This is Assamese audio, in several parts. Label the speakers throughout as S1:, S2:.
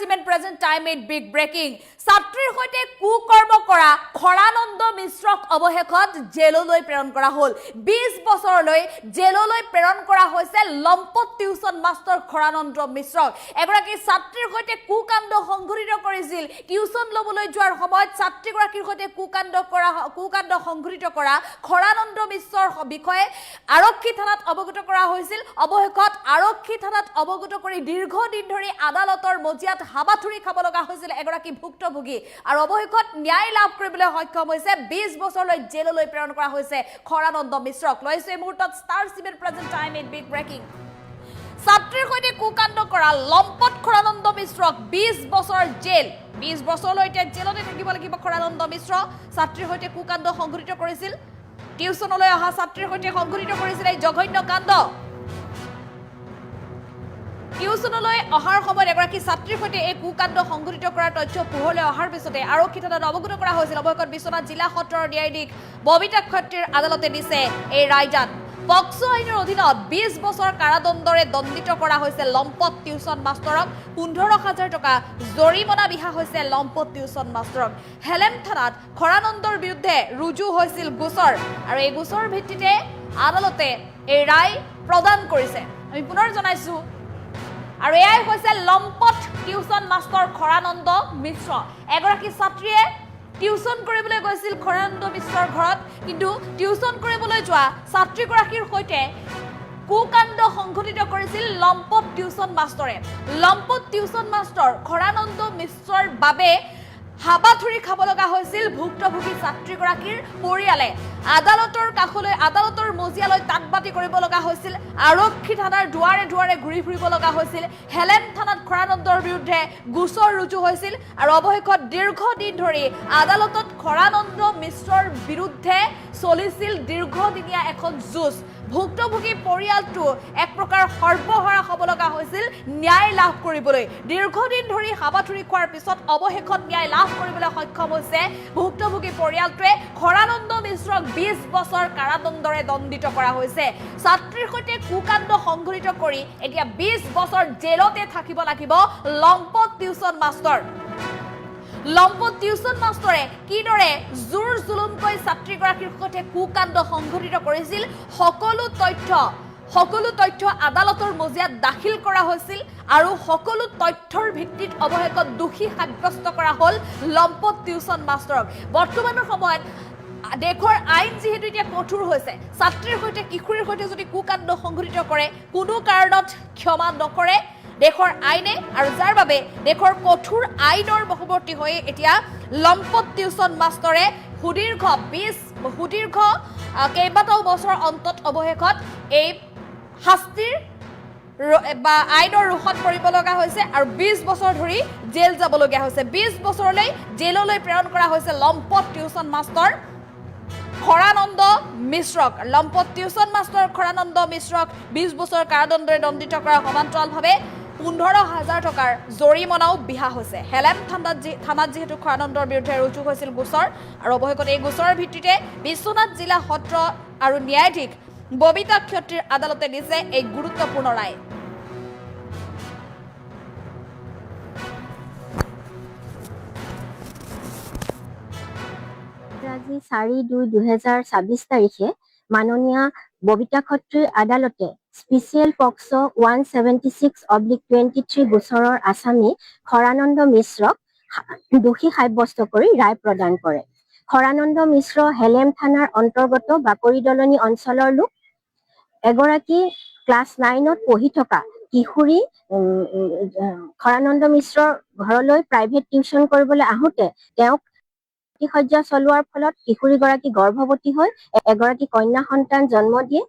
S1: Present time made big breaking. ছাত্ৰীৰ সৈতে কুকৰ্ম কৰা খৰানন্দ মিশ্ৰক অৱশেষত জেললৈ প্ৰেৰণ কৰা হ'ল 20 বছৰলৈ জেললৈ প্ৰেৰণ কৰা হৈছে লম্পট টিউচন মাষ্টৰ খৰানন্দ মিশ্ৰক এগৰাকী ছাত্ৰীৰ সৈতে কুকাণ্ড সংঘটিত কৰিছিল টিউচন লবলৈ যোৱাৰ সময়ত ছাত্ৰীগৰাকীৰ সৈতে কুকাণ্ড সংঘটিত কৰা খৰানন্দ মিশ্ৰৰ বিষয়ে আৰক্ষী থানাত অৱগত কৰা হৈছিল অৱশেষত আৰক্ষী থানাত অৱগত কৰি দীৰ্ঘদিন ধৰি আদালতৰ মজিয়াত হাবাথুৰি খাব লগা হৈছিল এগৰাকী ভুক্তভোগী আৰু অৱশেষত ন্যায় লাভ কৰিবলৈ সক্ষম হৈছে 20 বছৰলৈ জেললৈ প্ৰেৰণ কৰা হৈছে খৰানন্দ মিশ্ৰক লৈছে এই মুহূৰ্তত star civil present time in big breaking ছাত্ৰীৰ সৈতে কুকাণ্ড কৰা লম্পট খৰানন্দ মিশ্ৰক 20 বছৰ জেল 20 বছৰলৈ জেলতে থাকিব লাগিব খৰানন্দ মিশ্ৰ ছাত্ৰীৰ সৈতে কুকাণ্ড সংঘটিত কৰিছিল টিউচনলৈ অহা ছাত্ৰীৰ সৈতে সংঘটিত কৰিছিল এই জঘন্য কাণ্ড টিউচনলৈ অহাৰ সময়ত এগৰাকী ছাত্ৰীৰ সৈতে এই কুকাণ্ড সংঘটিত কৰাৰ তথ্য পোহৰলৈ অহাৰ পিছতে আৰক্ষী থানাত অৱগত কৰা হৈছিল অৱশেষত বিশ্বনাথ জিলা সত্ৰৰ ন্যায়াধীশ ববিতা ক্ষত্ৰীৰ আদালতে দিছে এই ৰায়দান পক্সো আইনৰ অধীনত 20 বছৰ কাৰাদণ্ডৰে দণ্ডিত কৰা হৈছে লম্পট টিউচন মাষ্টৰক 15,000 টকা জৰিমনা বিহা হৈছে লম্পট টিউচন মাষ্টৰক হেলেম থানাত খৰানন্দৰ বিৰুদ্ধে ৰুজু হৈছিল গোচৰ আৰু এই গোচৰ ভিত্তিতে আদালতে এই ৰায় প্ৰদান কৰিছে আমি পুনৰ জনাইছো আৰু এয়াই হৈছে লম্পট টিউচন মাষ্টৰ খৰানন্দ মিশ্ৰ এগৰাকী ছাত্ৰীয়ে টিউচন কৰিবলৈ গৈছিল খৰানন্দ মিশ্ৰৰ ঘৰত কিন্তু টিউচন কৰিবলৈ যোৱা ছাত্ৰীগৰাকীৰ সৈতে কুকাণ্ড সংঘটিত কৰিছিল লম্পট টিউচন মাষ্টৰে লম্পট টিউচন মাষ্টৰ খৰানন্দ মিশ্ৰৰ বাবে হাবাথুৰি খাব লগা হৈছিল ভুক্তভোগী ছাত্ৰীগৰাকীৰ পৰিয়ালে আদালতৰ কাষলৈ আদালতৰ মজিয়ালৈ তাকবাতি কৰিব লগা হৈছিল আৰক্ষী থানাৰ দুৱাৰে দুৱাৰে ঘূৰি ফুৰিব লগা হৈছিল হেলেম থানাত খৰানন্দৰ বিৰুদ্ধে গোচৰ ৰুজু হৈছিল আৰু অৱশেষত দীৰ্ঘদিন ধৰি আদালতত খৰানন্দ মিশ্ৰৰ বিৰুদ্ধে চলিছিল দীৰ্ঘদিনীয়া এখন যুঁজ ভুক্তভোগী পৰিয়ালটো এক প্ৰকাৰ সৰ্বহাৰা হ'ব লগা হৈছিল ন্যায় লাভ কৰিবলৈ দীৰ্ঘদিন ধৰি হাবাথুৰি খোৱাৰ পিছত অৱশেষত ন্যায় লাভ কৰিবলৈ সক্ষম হৈছে ভুক্তভোগী পৰিয়ালটোৱে খৰানন্দ মিশ্ৰক 20 বছৰ কাৰাদণ্ডৰে দণ্ডিত কৰা হৈছে ছাত্ৰীৰ সৈতে কুকাণ্ড সংঘটিত কৰি এতিয়া 20 বছৰ জেলতে থাকিব লাগিব লম্পট টিউচন মাষ্টৰ লম্পট টিউচন মাষ্টৰে কিদৰে জোৰ জুলুমকৈ ছাত্ৰীগৰাকীৰ সৈতে কুকাণ্ড সংঘটিত কৰিছিল সকলো তথ্য আদালতৰ মজিয়াত দাখিল কৰা হৈছিল আৰু সকলো তথ্যৰ ভিত্তিত অৱশেষত দোষী সাব্যস্ত কৰা হ'ল লম্পট টিউচন মাষ্টৰক বৰ্তমানৰ সময়ত দেশৰ আইন যেহেতু এতিয়া কঠোৰ হৈছে ছাত্ৰীৰ সৈতে কিশোৰীৰ সৈতে যদি কুকাণ্ড সংঘটিত কৰে কোনো কাৰণত ক্ষমা নকৰে দেশৰ আইনে আৰু যাৰ বাবে দেশৰ কঠোৰ আইনৰ বশৱৰ্তী হৈ এতিয়া লম্পট টিউচন মাষ্টৰে সুদীৰ্ঘ কেইবাটাও বছৰ অন্তত অৱশেষত এই শাস্তিৰ বা আইনৰ ৰোষত পৰিব লগা হৈছে আৰু 20 বছৰ ধৰি জেল যাবলগীয়া হৈছে 20 বছৰলৈ জেললৈ প্ৰেৰণ কৰা হৈছে লম্পট টিউচন মাষ্টৰ খৰানন্দ মিশ্ৰক লম্পট টিউচন মাষ্টৰ খৰানন্দ মিশ্ৰক 20 বছৰ কাৰাদণ্ডৰে দণ্ডিত কৰা সমান্তৰালভাৱে 15,000 টকাৰ জৰিমনাও বিহা হৈছে হেলেম থানাত যিহেতু খৰানন্দৰ বিৰুদ্ধে ৰুজু হৈছিল গোচৰ আৰু অৱশেষত এই গোচৰৰ ভিত্তিতে বিশ্বনাথ জিলা সত্ৰ আৰু ন্যায়াধীশ ববিতা ক্ষত্ৰীৰ আদালতে দিছে এই গুৰুত্বপূৰ্ণ ৰায়
S2: আজি 4/2/2024 তাৰিখে মাননীয় ববিতা ক্ষত্ৰীৰ আদালতে স্পেচিয়েল পক্সো 176/23 গোচৰৰ আসামী খৰানন্দ মিশ্ৰক দোষী সাব্যস্ত কৰি ৰায় প্ৰদান কৰে খৰানন্দ মিশ্ৰ হেলেম থানাৰ অন্তৰ্গত বাকৰি দলনি অঞ্চলৰ লোক এগৰাকী ক্লাছ 9ত পঢ়ি থকা কিশোৰী খৰানন্দ মিশ্ৰৰ ঘৰলৈ প্ৰাইভেট টিউচন কৰিবলৈ আহোঁতে তেওঁক সজ্জা চলোৱাৰ ফলত কিশোৰীগৰাকী গৰ্ভৱতী হৈ এগৰাকী কন্যা সন্তান জন্ম দিয়ে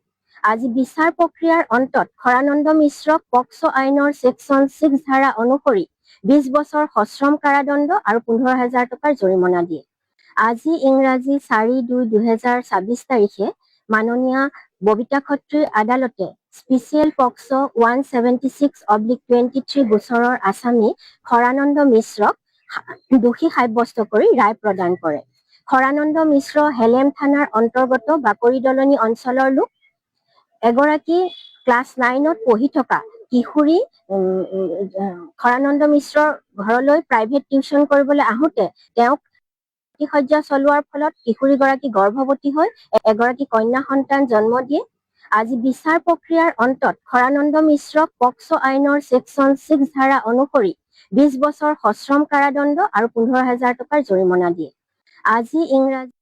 S2: আজি বিচাৰ প্ৰক্ৰিয়াৰ অন্তত খৰানন্দ মিশ্ৰক পক্সো আইনৰ ছেকশ্যন 6 ধাৰা অনুসৰি 20 বছৰ সশ্ৰম কাৰাদণ্ড আৰু 15,000 টকাৰ জৰিমনা দিয়ে আজি ইংৰাজী 4/2/2024 তাৰিখে মাননীয় ববিতা ক্ষত্ৰীৰ আদালতে স্পেচিয়েল পক্সো 176/23 গোচৰৰ আসামী খৰানন্দ মিশ্ৰক দোষী সাব্যস্ত কৰি ৰায় প্ৰদান কৰে খৰানন্দ মিশ্ৰ হেলেম থানাৰ অন্তৰ্গত বাকৰি দলনি অঞ্চলৰ লোক এগৰাকী ক্লাছ 9ত পঢ়ি থকা কিশোৰী খৰানন্দ মিশ্ৰৰ ঘৰলৈ প্ৰাইভেট টিউচন কৰিবলৈ আহোঁতে তেওঁক সজ্জা চলোৱাৰ ফলত কিশোৰীগৰাকী গৰ্ভৱতী হৈ এগৰাকী কন্যা সন্তান জন্ম দিয়ে। আজি বিচাৰ প্ৰক্ৰিয়াৰ অন্তত খৰানন্দ মিশ্ৰক পক্সো আইনৰ ছেকশ্যন 6 ধাৰা অনুসৰি 20 বছৰ সশ্ৰম কাৰাদণ্ড আৰু 15,000 টকাৰ জৰিমনা দিয়ে। আজি ইংৰাজী